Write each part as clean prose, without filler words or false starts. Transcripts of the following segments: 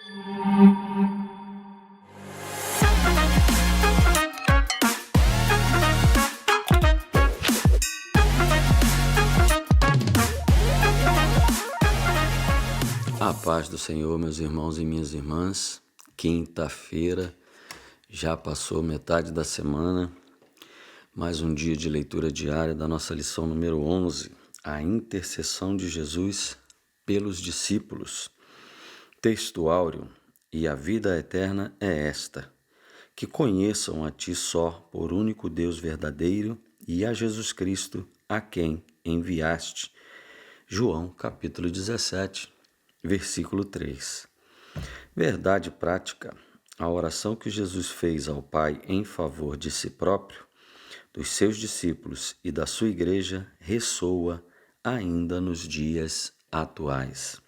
A paz do Senhor, meus irmãos e minhas irmãs. Quinta-feira, já passou metade da semana, mais um dia de leitura diária da nossa lição número 11, a intercessão de Jesus pelos discípulos. Texto áureo: e a vida eterna é esta, que conheçam a Ti só, por único Deus verdadeiro, e a Jesus Cristo, a quem enviaste. João, capítulo 17. Versículo 3. Verdade prática: a oração que Jesus fez ao Pai em favor de si próprio, dos seus discípulos e da sua igreja ressoa ainda nos dias atuais.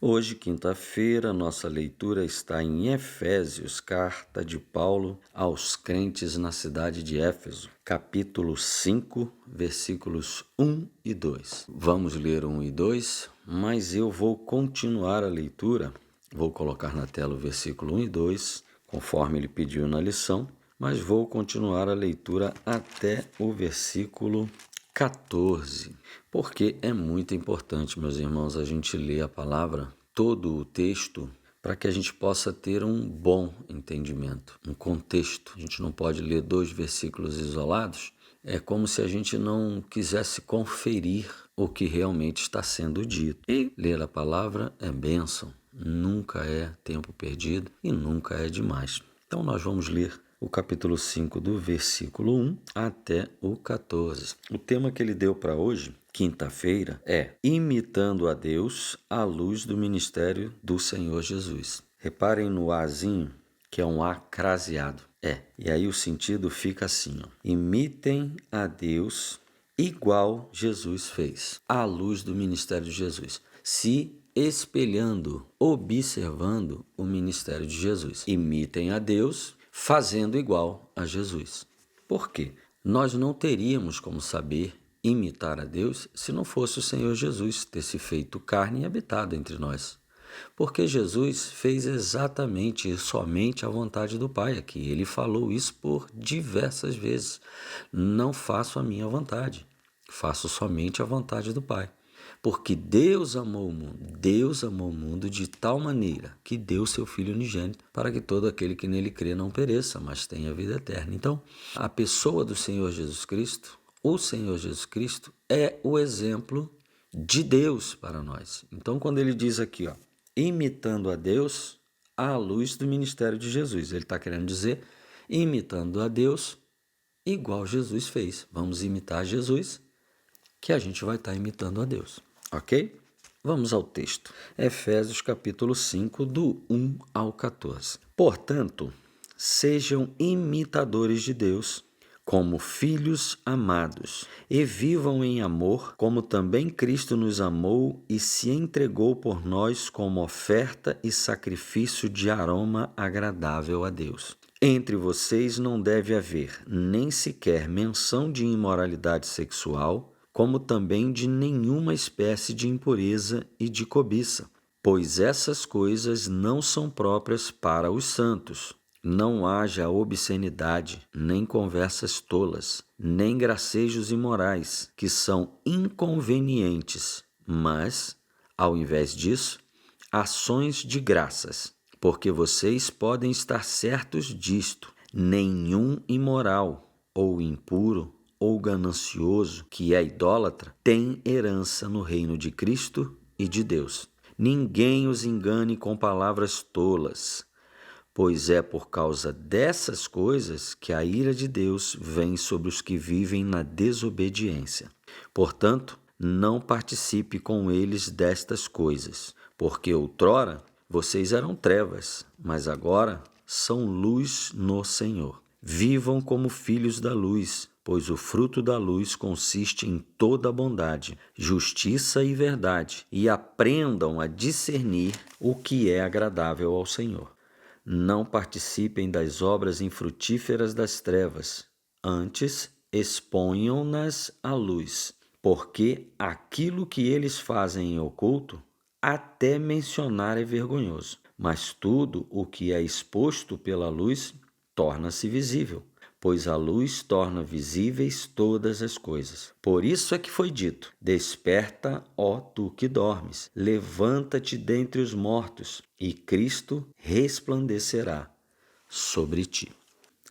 Hoje, quinta-feira, nossa leitura está em Efésios, carta de Paulo aos crentes na cidade de Éfeso, capítulo 5, versículos 1 e 2. Vamos ler 1 e 2, mas eu vou continuar a leitura. Vou colocar na tela o versículo 1 e 2, conforme ele pediu na lição, mas vou continuar a leitura até o versículo 14, porque é muito importante, meus irmãos, a gente ler a palavra, todo o texto, para que a gente possa ter um bom entendimento, um contexto. A gente não pode ler 2 versículos isolados, é como se a gente não quisesse conferir o que realmente está sendo dito. E ler a palavra é bênção, nunca é tempo perdido e nunca é demais. Então nós vamos ler o capítulo 5 do versículo 1 até o 14. O tema que ele deu para hoje, quinta-feira, é Imitando a Deus à luz do ministério do Senhor Jesus. Reparem no azinho, que é um A craseado. E aí o sentido fica assim, ó. Imitem a Deus igual Jesus fez, à luz do ministério de Jesus. Se espelhando, observando o ministério de Jesus. Imitem a Deus fazendo igual a Jesus. Por quê? Nós não teríamos como saber imitar a Deus se não fosse o Senhor Jesus ter se feito carne e habitado entre nós. Porque Jesus fez exatamente e somente a vontade do Pai aqui. Ele falou isso por diversas vezes. Não faço a minha vontade, faço somente a vontade do Pai. Porque Deus amou o mundo de tal maneira que deu seu Filho unigênito para que todo aquele que nele crê não pereça, mas tenha vida eterna. Então, a pessoa do Senhor Jesus Cristo, o Senhor Jesus Cristo é o exemplo de Deus para nós. Então, quando ele diz aqui, ó, imitando a Deus à luz do ministério de Jesus, ele está querendo dizer imitando a Deus igual Jesus fez. Vamos imitar Jesus, que a gente vai estar imitando a Deus. Ok? Vamos ao texto. Efésios capítulo 5, do 1 ao 14. Portanto, sejam imitadores de Deus, como filhos amados, e vivam em amor, como também Cristo nos amou e se entregou por nós como oferta e sacrifício de aroma agradável a Deus. Entre vocês não deve haver nem sequer menção de imoralidade sexual, como também de nenhuma espécie de impureza e de cobiça, pois essas coisas não são próprias para os santos. Não haja obscenidade, nem conversas tolas, nem gracejos imorais, que são inconvenientes, mas, ao invés disso, ações de graças, porque vocês podem estar certos disto: nenhum imoral ou impuro ou ganancioso, que é idólatra, tem herança no reino de Cristo e de Deus. Ninguém os engane com palavras tolas, pois é por causa dessas coisas que a ira de Deus vem sobre os que vivem na desobediência. Portanto, não participe com eles destas coisas, porque outrora vocês eram trevas, mas agora são luz no Senhor. Vivam como filhos da luz, pois o fruto da luz consiste em toda bondade, justiça e verdade, e aprendam a discernir o que é agradável ao Senhor. Não participem das obras infrutíferas das trevas, antes exponham-nas à luz, porque aquilo que eles fazem em oculto, até mencionar é vergonhoso. Mas tudo o que é exposto pela luz torna-se visível, pois a luz torna visíveis todas as coisas. Por isso é que foi dito: desperta, ó tu que dormes, levanta-te dentre os mortos, e Cristo resplandecerá sobre ti.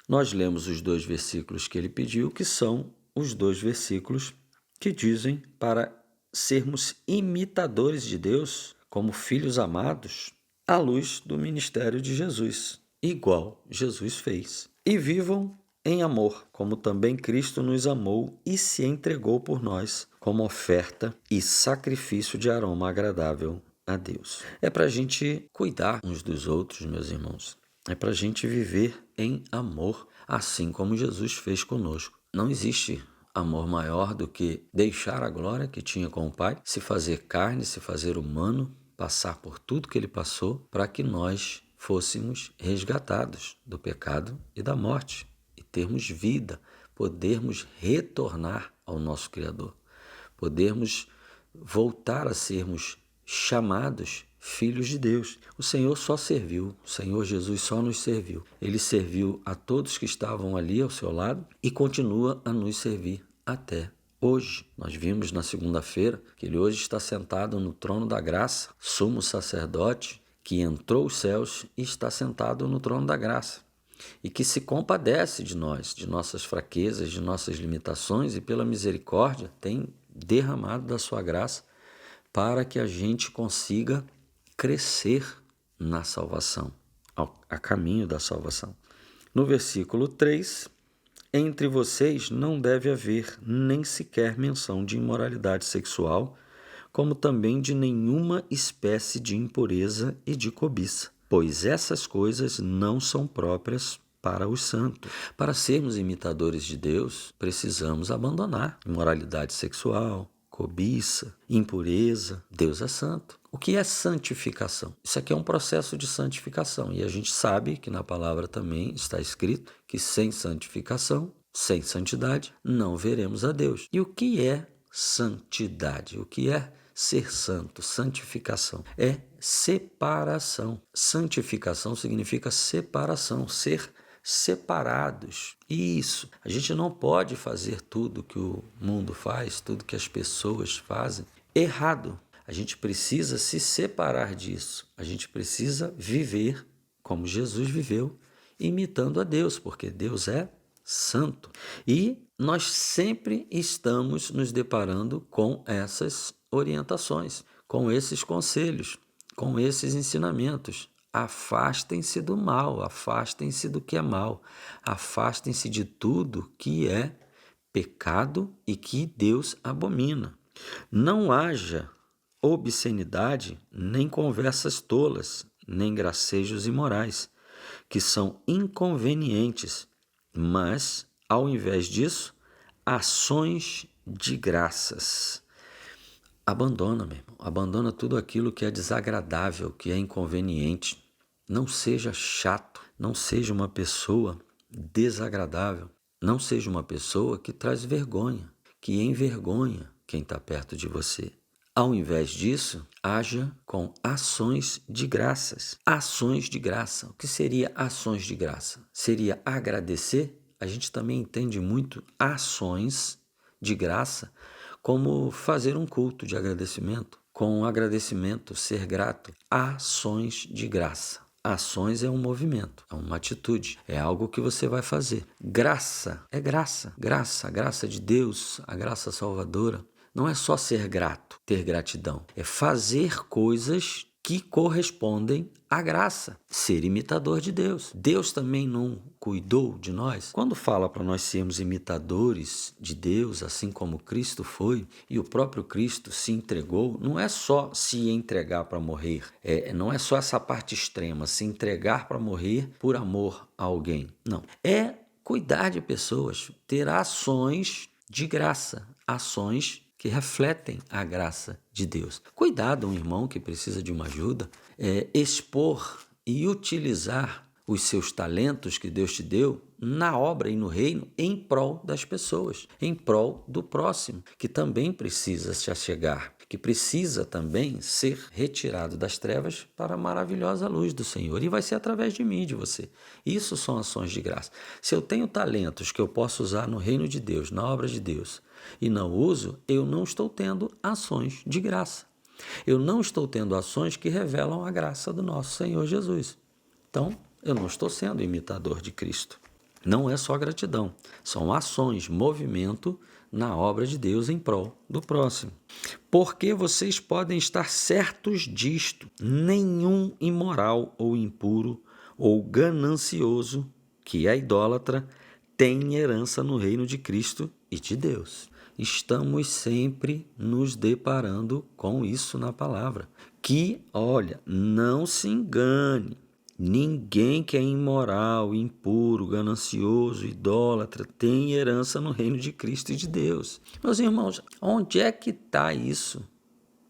Nós lemos os 2 versículos que ele pediu, que são os 2 versículos que dizem para sermos imitadores de Deus, como filhos amados, à luz do ministério de Jesus, igual Jesus fez. E vivam em amor, como também Cristo nos amou e se entregou por nós, como oferta e sacrifício de aroma agradável a Deus. É para a gente cuidar uns dos outros, meus irmãos. É para a gente viver em amor, assim como Jesus fez conosco. Não existe amor maior do que deixar a glória que tinha com o Pai, se fazer carne, se fazer humano, passar por tudo que ele passou para que nós fôssemos resgatados do pecado e da morte e termos vida, podermos retornar ao nosso Criador, podermos voltar a sermos chamados filhos de Deus. O Senhor só serviu, o Senhor Jesus só nos serviu. Ele serviu a todos que estavam ali ao seu lado e continua a nos servir até hoje. Nós vimos na segunda-feira que ele hoje está sentado no trono da graça, sumo sacerdote que entrou os céus e está sentado no trono da graça, e que se compadece de nós, de nossas fraquezas, de nossas limitações, e pela misericórdia tem derramado da sua graça para que a gente consiga crescer na salvação, a caminho da salvação. No versículo 3, entre vocês não deve haver nem sequer menção de imoralidade sexual, como também de nenhuma espécie de impureza e de cobiça, pois essas coisas não são próprias para os santos. Para sermos imitadores de Deus, precisamos abandonar imoralidade sexual, cobiça, impureza. Deus é santo. O que é santificação? Isso aqui é um processo de santificação, e a gente sabe que na palavra também está escrito que sem santificação, sem santidade, não veremos a Deus. E o que é santidade? O que é ser santo? Santificação é separação. Santificação significa separação, ser separados. Isso, a gente não pode fazer tudo que o mundo faz, tudo que as pessoas fazem, errado. A gente precisa se separar disso. A gente precisa viver como Jesus viveu, imitando a Deus, porque Deus é santo. E nós sempre estamos nos deparando com essas orientações, com esses conselhos, com esses ensinamentos. Afastem-se do mal, afastem-se do que é mal, afastem-se de tudo que é pecado e que Deus abomina. Não haja obscenidade, nem conversas tolas, nem gracejos imorais, que são inconvenientes, mas, ao invés disso, ações de graças. Abandona, meu irmão. Abandona tudo aquilo que é desagradável, que é inconveniente. Não seja chato, não seja uma pessoa desagradável, não seja uma pessoa que traz vergonha, que envergonha quem está perto de você. Ao invés disso, haja com ações de graças. Ações de graça. O que seria ações de graça? Seria agradecer. A gente também entende muito ações de graça como fazer um culto de agradecimento. Com agradecimento, ser grato. Ações de graça. Ações é um movimento, é uma atitude, é algo que você vai fazer. Graça é graça. Graça, a graça de Deus, a graça salvadora. Não é só ser grato, ter gratidão. É fazer coisas que correspondem à graça. Ser imitador de Deus. Deus também não cuidou de nós? Quando fala para nós sermos imitadores de Deus, assim como Cristo foi, e o próprio Cristo se entregou, não é só se entregar para morrer. Não é só essa parte extrema, se entregar para morrer por amor a alguém. Não. É cuidar de pessoas, ter ações de graça, ações que refletem a graça de Deus. Cuidado, um irmão que precisa de uma ajuda, expor e utilizar os seus talentos que Deus te deu na obra e no reino em prol das pessoas, em prol do próximo, que também precisa se achegar, que precisa também ser retirado das trevas para a maravilhosa luz do Senhor. E vai ser através de mim, de você. Isso são ações de graça. Se eu tenho talentos que eu posso usar no reino de Deus, na obra de Deus, e não uso, eu não estou tendo ações de graça. Eu não estou tendo ações que revelam a graça do nosso Senhor Jesus. Então, eu não estou sendo imitador de Cristo. Não é só gratidão, são ações, movimento na obra de Deus em prol do próximo. Porque vocês podem estar certos disto: nenhum imoral ou impuro ou ganancioso, que é idólatra, tem herança no reino de Cristo e de Deus. Estamos sempre nos deparando com isso na palavra. Que, olha, não se engane. Ninguém que é imoral, impuro, ganancioso, idólatra, tem herança no reino de Cristo e de Deus. Meus irmãos, onde é que está isso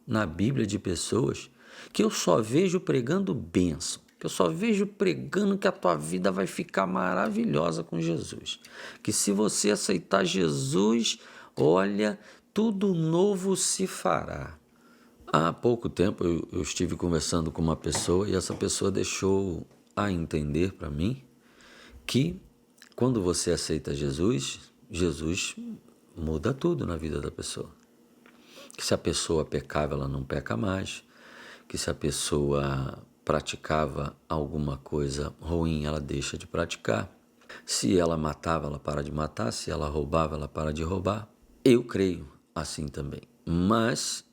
na Bíblia de pessoas que eu só vejo pregando bênção, que eu só vejo pregando que a tua vida vai ficar maravilhosa com Jesus? Que se você aceitar Jesus, olha, tudo novo se fará. Há pouco tempo eu estive conversando com uma pessoa e essa pessoa deixou a entender para mim que quando você aceita Jesus, Jesus muda tudo na vida da pessoa. Que se a pessoa pecava, ela não peca mais. Que se a pessoa praticava alguma coisa ruim, ela deixa de praticar. Se ela matava, ela para de matar. Se ela roubava, ela para de roubar. Eu creio assim também. Mas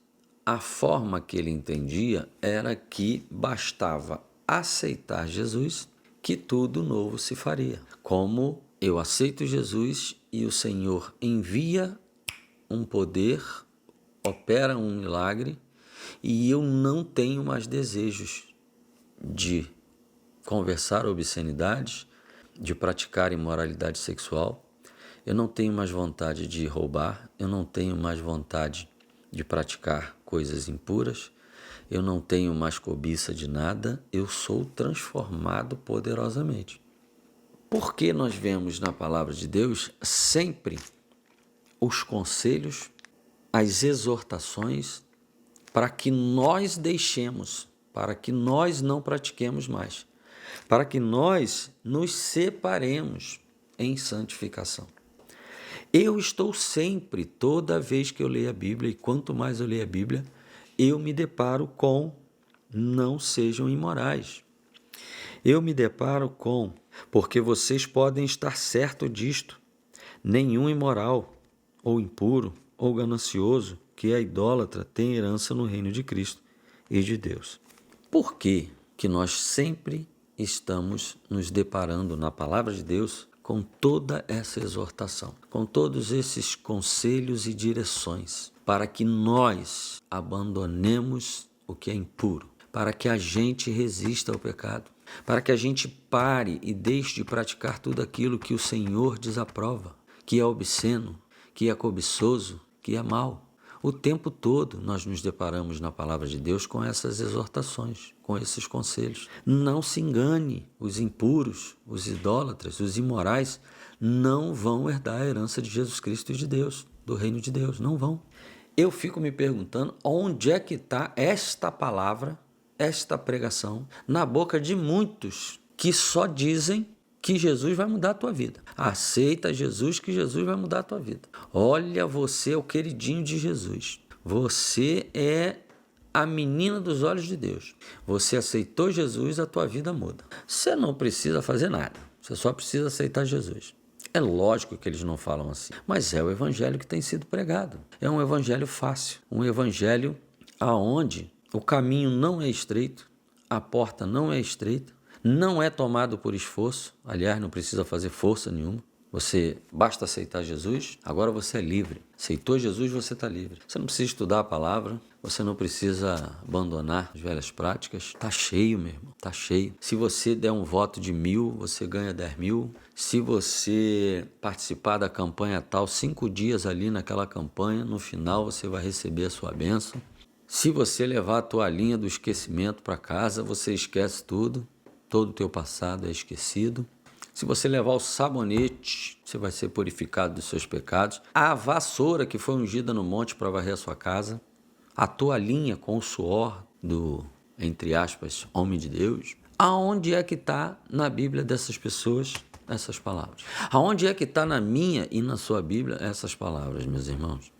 a forma que ele entendia era que bastava aceitar Jesus que tudo novo se faria. Como eu aceito Jesus e o Senhor envia um poder, opera um milagre e eu não tenho mais desejos de conversar obscenidades, de praticar imoralidade sexual, eu não tenho mais vontade de roubar, eu não tenho mais vontade de praticar coisas impuras, eu não tenho mais cobiça de nada, eu sou transformado poderosamente. Porque nós vemos na palavra de Deus sempre os conselhos, as exortações para que nós deixemos, para que nós não pratiquemos mais, para que nós nos separemos em santificação. Eu estou sempre, toda vez que eu leio a Bíblia, e quanto mais eu leio a Bíblia, eu me deparo com não sejam imorais. Eu me deparo com, porque vocês podem estar certos disto, nenhum imoral, ou impuro, ou ganancioso, que é idólatra, tem herança no reino de Cristo e de Deus. Por que nós sempre estamos nos deparando na palavra de Deus com toda essa exortação, com todos esses conselhos e direções, para que nós abandonemos o que é impuro, para que a gente resista ao pecado, para que a gente pare e deixe de praticar tudo aquilo que o Senhor desaprova, que é obsceno, que é cobiçoso, que é mau. O tempo todo nós nos deparamos na palavra de Deus com essas exortações, com esses conselhos. Não se engane, os impuros, os idólatras, os imorais não vão herdar a herança de Jesus Cristo e de Deus, do reino de Deus, não vão. Eu fico me perguntando onde é que está esta palavra, esta pregação, na boca de muitos que só dizem que Jesus vai mudar a tua vida. Aceita Jesus que Jesus vai mudar a tua vida. Olha, você é o queridinho de Jesus. Você é a menina dos olhos de Deus. Você aceitou Jesus, a tua vida muda. Você não precisa fazer nada. Você só precisa aceitar Jesus. É lógico que eles não falam assim, mas é o evangelho que tem sido pregado. É um evangelho fácil, um evangelho aonde o caminho não é estreito, a porta não é estreita, não é tomado por esforço, aliás, não precisa fazer força nenhuma. Você basta aceitar Jesus, agora você é livre. Aceitou Jesus, você está livre. Você não precisa estudar a palavra, você não precisa abandonar as velhas práticas. Está cheio, meu irmão, está cheio. Se você der um voto de 1.000, você ganha 10.000. Se você participar da campanha tal, 5 dias ali naquela campanha, no final você vai receber a sua bênção. Se você levar a toalhinha do esquecimento para casa, você esquece tudo. Todo o teu passado é esquecido. Se você levar o sabonete, você vai ser purificado dos seus pecados. A vassoura que foi ungida no monte para varrer a sua casa, a toalhinha com o suor do, entre aspas, homem de Deus? Aonde é que está na Bíblia dessas pessoas essas palavras? Aonde é que está na minha e na sua Bíblia essas palavras, meus irmãos?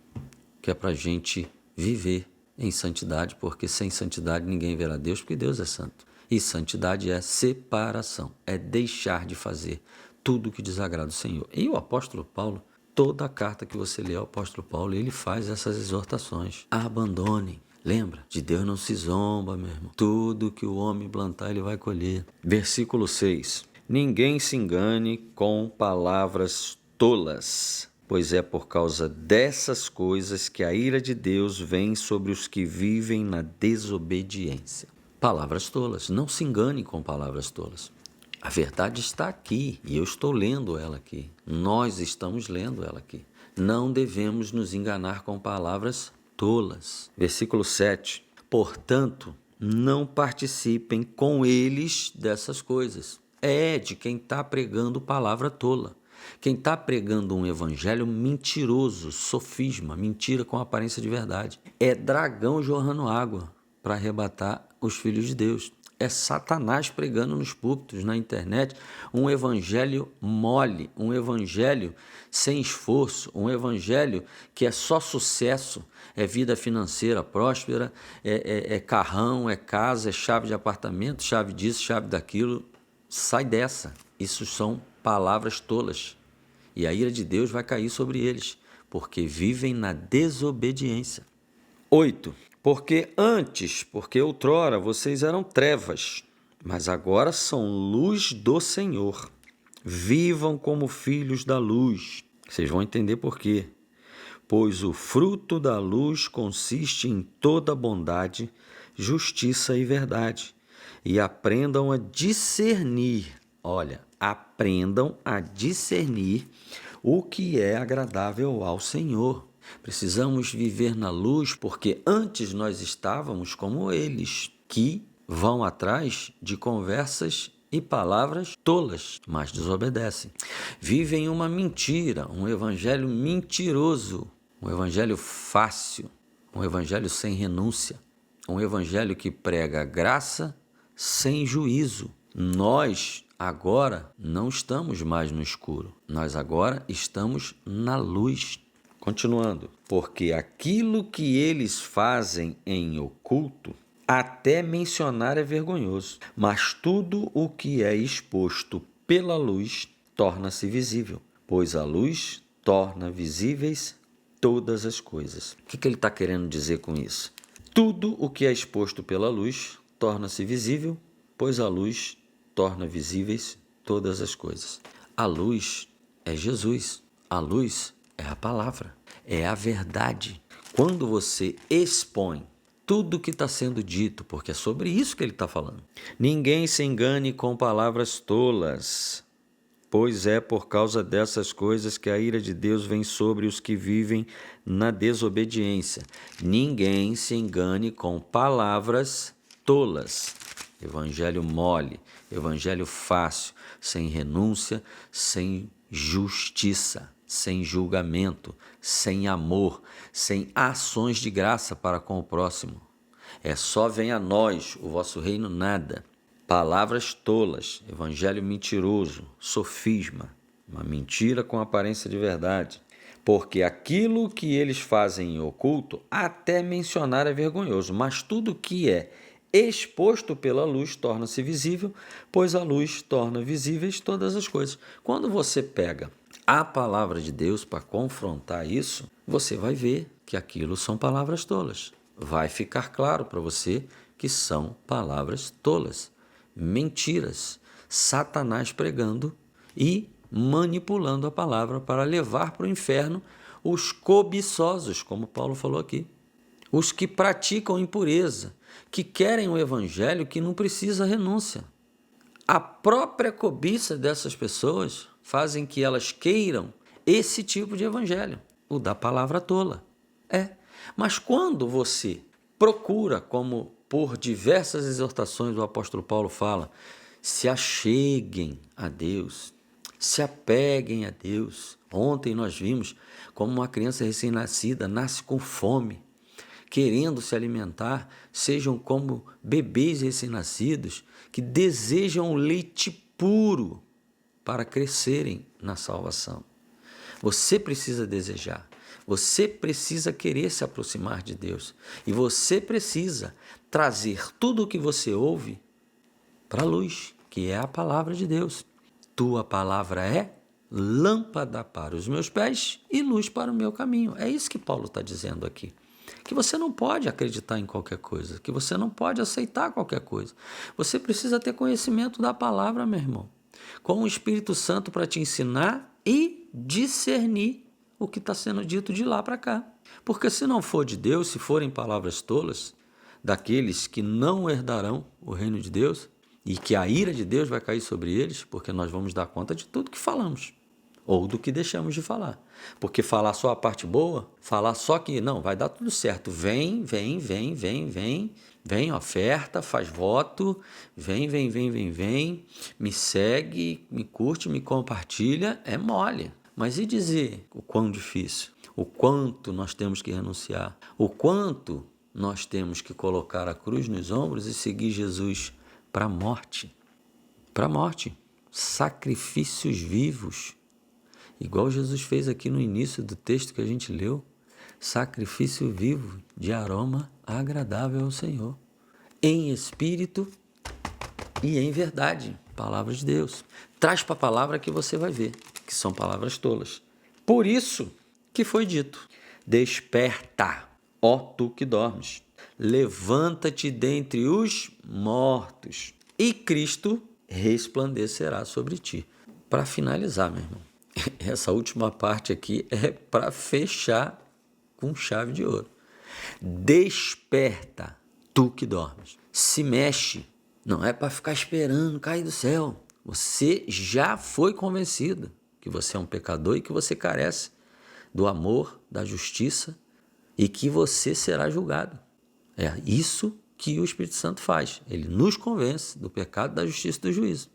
Que é para a gente viver em santidade, porque sem santidade ninguém verá Deus, porque Deus é santo. E santidade é separação, é deixar de fazer tudo que desagrada o Senhor. E o apóstolo Paulo, toda a carta que você lê ao apóstolo Paulo, ele faz essas exortações. Abandonem. Lembra? De Deus não se zomba, meu irmão. Tudo que o homem plantar, ele vai colher. Versículo 6. Ninguém se engane com palavras tolas, pois é por causa dessas coisas que a ira de Deus vem sobre os que vivem na desobediência. Palavras tolas. Não se engane com palavras tolas. A verdade está aqui e eu estou lendo ela aqui. Nós estamos lendo ela aqui. Não devemos nos enganar com palavras tolas. Versículo 7. Portanto, não participem com eles dessas coisas. É de quem está pregando palavra tola. Quem está pregando um evangelho mentiroso, sofisma, mentira com aparência de verdade. É dragão jorrando água para arrebatar os filhos de Deus. É Satanás pregando nos púlpitos, na internet, um evangelho mole, um evangelho sem esforço, um evangelho que é só sucesso, é vida financeira próspera, é carrão, é casa, é chave de apartamento, chave disso, chave daquilo. Sai dessa. Isso são palavras tolas. E a ira de Deus vai cair sobre eles, porque vivem na desobediência. 8. Porque outrora vocês eram trevas, mas agora são luz do Senhor. Vivam como filhos da luz. Vocês vão entender por quê. Pois o fruto da luz consiste em toda bondade, justiça e verdade. E aprendam a discernir. Olha, aprendam a discernir o que é agradável ao Senhor. Precisamos viver na luz, porque antes nós estávamos como eles, que vão atrás de conversas e palavras tolas, mas desobedecem. Vivem uma mentira, um evangelho mentiroso, um evangelho fácil, um evangelho sem renúncia, um evangelho que prega graça sem juízo. Nós agora não estamos mais no escuro, nós agora estamos na luz. Continuando, porque aquilo que eles fazem em oculto, até mencionar é vergonhoso, mas tudo o que é exposto pela luz torna-se visível, pois a luz torna visíveis todas as coisas. O que ele está querendo dizer com isso? Tudo o que é exposto pela luz torna-se visível, pois a luz torna visíveis todas as coisas. A luz é Jesus, a luz é a palavra, é a verdade. Quando você expõe tudo que está sendo dito, porque é sobre isso que ele está falando. Ninguém se engane com palavras tolas, pois é por causa dessas coisas que a ira de Deus vem sobre os que vivem na desobediência. Ninguém se engane com palavras tolas. Evangelho mole, evangelho fácil, sem renúncia, sem justiça, sem julgamento, sem amor, sem ações de graça para com o próximo. É só venha a nós, o vosso reino nada. Palavras tolas, evangelho mentiroso, sofisma, uma mentira com aparência de verdade. Porque aquilo que eles fazem em oculto, até mencionar é vergonhoso, mas tudo que é exposto pela luz torna-se visível, pois a luz torna visíveis todas as coisas. Quando você pega a palavra de Deus para confrontar isso, você vai ver que aquilo são palavras tolas. Vai ficar claro para você que são palavras tolas, mentiras, Satanás pregando e manipulando a palavra para levar para o inferno os cobiçosos, como Paulo falou aqui, os que praticam impureza, que querem um evangelho que não precisa renúncia. A própria cobiça dessas pessoas fazem que elas queiram esse tipo de evangelho, o da palavra tola. Mas quando você procura, como por diversas exortações o apóstolo Paulo fala, se acheguem a Deus, se apeguem a Deus. Ontem nós vimos como uma criança recém-nascida nasce com fome, querendo se alimentar, sejam como bebês recém-nascidos que desejam o leite puro para crescerem na salvação. Você precisa desejar, você precisa querer se aproximar de Deus e você precisa trazer tudo o que você ouve para a luz, que é a palavra de Deus. Tua palavra é lâmpada para os meus pés e luz para o meu caminho. É isso que Paulo está dizendo aqui. Que você não pode acreditar em qualquer coisa, que você não pode aceitar qualquer coisa. Você precisa ter conhecimento da palavra, meu irmão, com o Espírito Santo para te ensinar e discernir o que está sendo dito de lá para cá. Porque se não for de Deus, se forem palavras tolas, daqueles que não herdarão o reino de Deus, e que a ira de Deus vai cair sobre eles, porque nós vamos dar conta de tudo que falamos, ou do que deixamos de falar. Porque falar só a parte boa, falar só que não, vai dar tudo certo, vem, oferta, faz voto, vem, me segue, me curte, me compartilha, é mole. Mas e dizer o quão difícil, o quanto nós temos que renunciar, o quanto nós temos que colocar a cruz nos ombros e seguir Jesus para a morte, sacrifícios vivos, igual Jesus fez aqui no início do texto que a gente leu, sacrifício vivo de aroma agradável ao Senhor, em espírito e em verdade, palavra de Deus. Traz para a palavra que você vai ver, que são palavras tolas. Por isso que foi dito, desperta, ó tu que dormes, levanta-te dentre os mortos e Cristo resplandecerá sobre ti. Para finalizar, meu irmão, essa última parte aqui é para fechar com chave de ouro. Desperta, tu que dormes. Se mexe, não é para ficar esperando cair do céu. Você já foi convencido que você é um pecador e que você carece do amor, da justiça e que você será julgado. É isso que o Espírito Santo faz. Ele nos convence do pecado, da justiça e do juízo.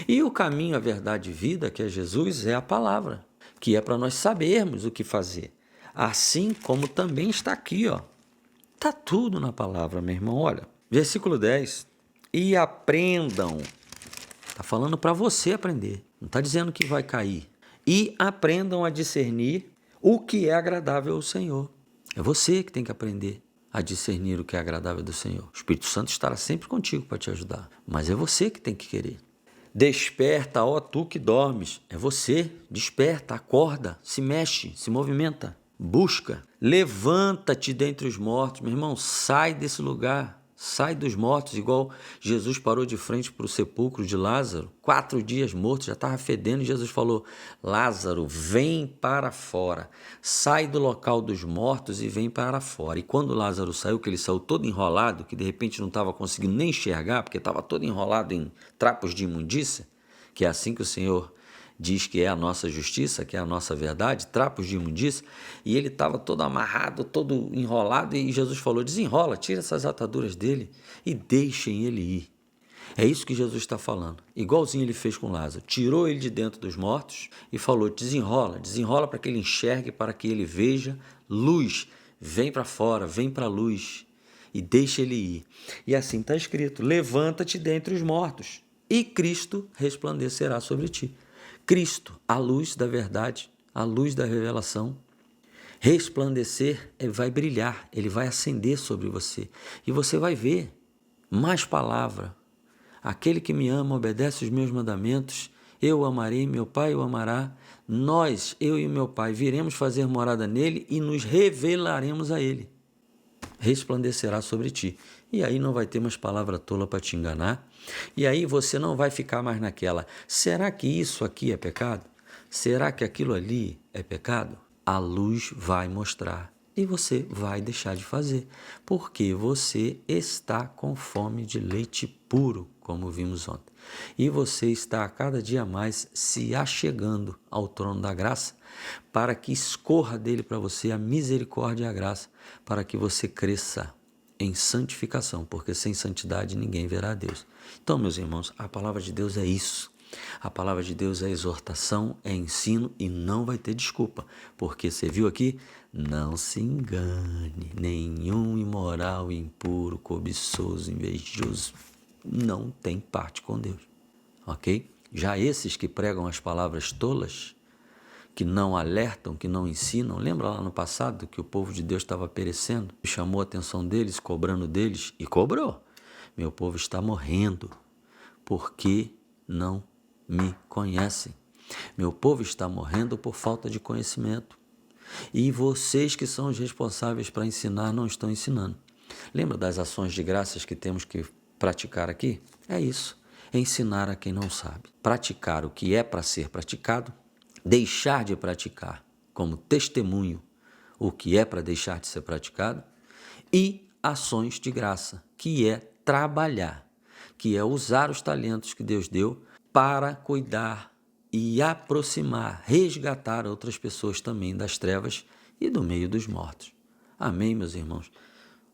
E o caminho, a verdade e vida, que é Jesus, é a palavra, que é para nós sabermos o que fazer. Assim como também está aqui, ó. Está tudo na palavra, meu irmão. Olha, versículo 10. E aprendam. Está falando para você aprender. Não está dizendo que vai cair. E aprendam a discernir o que é agradável ao Senhor. É você que tem que aprender a discernir o que é agradável do Senhor. O Espírito Santo estará sempre contigo para te ajudar, mas é você que tem que querer. Desperta, ó tu que dormes. É você, desperta, acorda, se mexe, se movimenta, busca. Levanta-te dentre os mortos, meu irmão, sai desse lugar, sai dos mortos, igual Jesus parou de frente para o sepulcro de Lázaro, 4 dias morto, já estava fedendo, e Jesus falou, Lázaro, vem para fora, sai do local dos mortos e vem para fora. E quando Lázaro saiu, que ele saiu todo enrolado, que de repente não estava conseguindo nem enxergar, porque estava todo enrolado em trapos de imundícia, que é assim que o Senhor diz que é a nossa justiça, que é a nossa verdade, trapos de imundícia, e ele estava todo amarrado, todo enrolado, e Jesus falou, desenrola, tira essas ataduras dele e deixem ele ir. É isso que Jesus está falando, igualzinho ele fez com Lázaro, tirou ele de dentro dos mortos e falou, desenrola para que ele enxergue, para que ele veja luz, vem para fora, vem para a luz e deixa ele ir. E assim está escrito, levanta-te dentre os mortos e Cristo resplandecerá sobre ti. Cristo, a luz da verdade, a luz da revelação, resplandecer, ele vai brilhar, ele vai acender sobre você e você vai ver mais palavra. Aquele que me ama, obedece os meus mandamentos, eu o amarei, meu Pai o amará, nós, eu e meu Pai, viremos fazer morada nele e nos revelaremos a ele. Resplandecerá sobre ti. E aí não vai ter mais palavra tola para te enganar. E aí você não vai ficar mais naquela, será que isso aqui é pecado? Será que aquilo ali é pecado? A luz vai mostrar e você vai deixar de fazer, porque você está com fome de leite puro, como vimos ontem. E você está a cada dia mais se achegando ao trono da graça, para que escorra dele para você a misericórdia e a graça, para que você cresça em santificação, porque sem santidade ninguém verá a Deus. Então, meus irmãos, a palavra de Deus é isso. A palavra de Deus é exortação, é ensino e não vai ter desculpa. Porque você viu aqui? Não se engane, nenhum imoral, impuro, cobiçoso, invejoso não tem parte com Deus. Ok? Já esses que pregam as palavras tolas, que não alertam, que não ensinam, lembra lá no passado que o povo de Deus estava perecendo? Chamou a atenção deles, cobrando deles, e cobrou. Meu povo está morrendo, porque não me conhecem. Meu povo está morrendo por falta de conhecimento. E vocês que são os responsáveis para ensinar, não estão ensinando. Lembra das ações de graças que temos que praticar aqui? É isso, ensinar a quem não sabe. Praticar o que é para ser praticado, deixar de praticar como testemunho o que é para deixar de ser praticado e ações de graça, que é trabalhar, que é usar os talentos que Deus deu para cuidar e aproximar, resgatar outras pessoas também das trevas e do meio dos mortos. Amém, meus irmãos?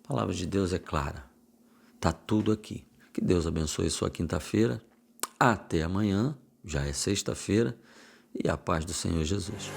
A palavra de Deus é clara. Está tudo aqui. Que Deus abençoe sua quinta-feira. Até amanhã, já é sexta-feira, e a paz do Senhor Jesus.